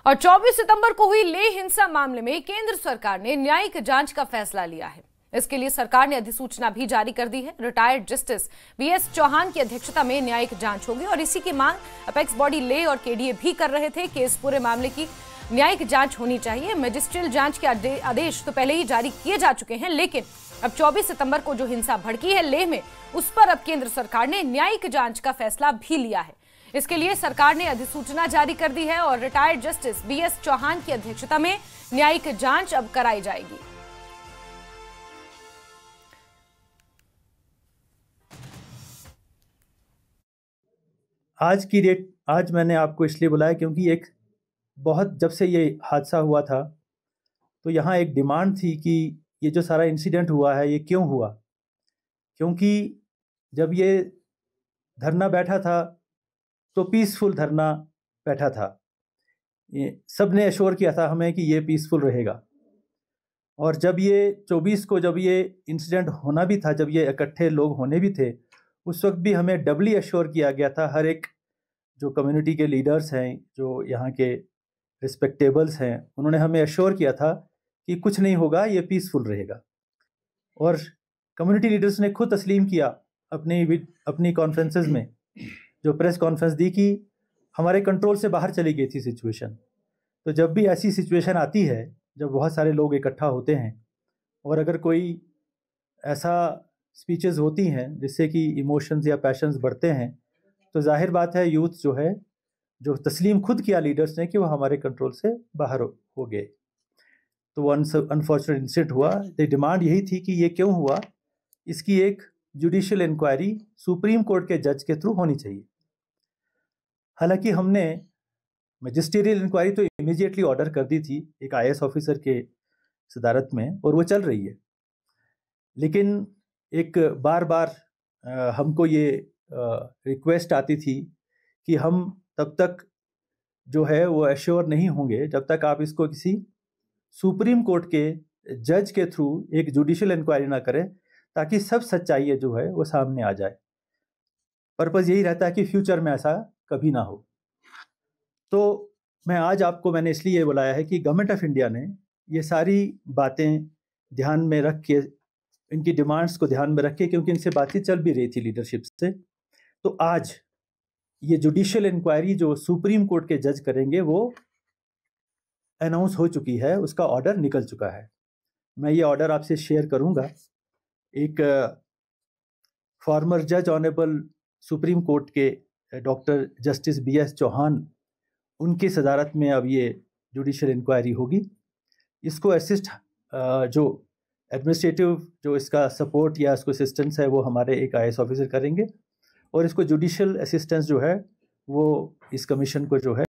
और 24 सितंबर को हुई लेह हिंसा मामले में केंद्र सरकार ने न्यायिक जांच का फैसला लिया है। इसके लिए सरकार ने अधिसूचना भी जारी कर दी है। रिटायर्ड जस्टिस बीएस चौहान की अध्यक्षता में न्यायिक जांच होगी और इसी की मांग अपेक्स बॉडी लेह और केडीए भी कर रहे थे कि इस पूरे मामले की न्यायिक जांच होनी चाहिए। मजिस्ट्रियल जांच के आदेश तो पहले ही जारी किए जा चुके हैं, लेकिन अब 24 सितंबर को जो हिंसा भड़की है लेह में, उस पर अब केंद्र सरकार ने न्यायिक जांच का फैसला भी लिया है। इसके लिए सरकार ने अधिसूचना जारी कर दी है और रिटायर्ड जस्टिस बीएस चौहान की अध्यक्षता में न्यायिक जांच अब कराई जाएगी। आज मैंने आपको इसलिए बुलाया क्योंकि जब से ये हादसा हुआ था तो यहाँ एक डिमांड थी कि ये जो सारा इंसिडेंट हुआ है ये क्यों हुआ। क्योंकि जब ये धरना बैठा था तो पीसफुल धरना बैठा था, ये सब ने एश्योर किया था हमें कि ये पीसफुल रहेगा। और जब ये 24 को जब ये इंसिडेंट होना भी था, जब ये इकट्ठे लोग होने भी थे, उस वक्त भी हमें डबली एश्योर किया गया था। हर एक जो कम्युनिटी के लीडर्स हैं, जो यहाँ के रिस्पेक्टेबल्स हैं, उन्होंने हमें एश्योर किया था कि कुछ नहीं होगा, ये पीसफुल रहेगा। और कम्युनिटी लीडर्स ने खुद तस्लीम किया अपनी कॉन्फ्रेंसेस में, जो प्रेस कॉन्फ्रेंस दी, कि हमारे कंट्रोल से बाहर चली गई थी सिचुएशन। तो जब भी ऐसी सिचुएशन आती है, जब बहुत सारे लोग इकट्ठा होते हैं और अगर कोई ऐसा स्पीचेस होती हैं जिससे कि इमोशंस या पैशंस बढ़ते हैं, तो जाहिर बात है यूथ जो है, जो तस्लीम खुद किया लीडर्स ने कि वो हमारे कंट्रोल से बाहर हो गए। तो वो अनफॉर्चुनेट इंसिडेंट हुआ। तो डिमांड यही थी कि ये क्यों हुआ, इसकी एक जुडिशियल इंक्वायरी सुप्रीम कोर्ट के जज के थ्रू होनी चाहिए। हालांकि हमने मजिस्ट्रियल इंक्वायरी तो इमीडिएटली ऑर्डर कर दी थी एक आईएएस ऑफिसर के सदारत में, और वो चल रही है। लेकिन एक बार बार हमको ये रिक्वेस्ट आती थी कि हम तब तक जो है वो एश्योर नहीं होंगे जब तक आप इसको किसी सुप्रीम कोर्ट के जज के थ्रू एक जुडिशियल इंक्वायरी ना करें, ताकि सब सच्चाई जो है वो सामने आ जाए। पर्पज़ यही रहता है कि फ्यूचर में ऐसा कभी ना हो। तो मैंने इसलिए बुलाया है कि गवर्नमेंट ऑफ इंडिया ने ये सारी बातें ध्यान में रख के, इनकी डिमांड्स को ध्यान में रख के, क्योंकि इनसे बातचीत चल भी रही थी लीडरशिप से, तो आज ये जुडिशियल इंक्वायरी जो सुप्रीम कोर्ट के जज करेंगे वो अनाउंस हो चुकी है, उसका ऑर्डर निकल चुका है। मैं ये ऑर्डर आपसे शेयर करूंगा। एक फॉर्मर जज ऑनरेबल सुप्रीम कोर्ट के डॉक्टर जस्टिस बीएस चौहान, उनकी सदारत में अब ये जुडिशियल इंक्वायरी होगी। इसको असिस्ट जो एडमिनिस्ट्रेटिव जो इसका सपोर्ट या इसको असिस्टेंस है वो हमारे एक आईएएस ऑफिसर करेंगे, और इसको जुडिशियल असिस्टेंस जो है वो इस कमीशन को जो है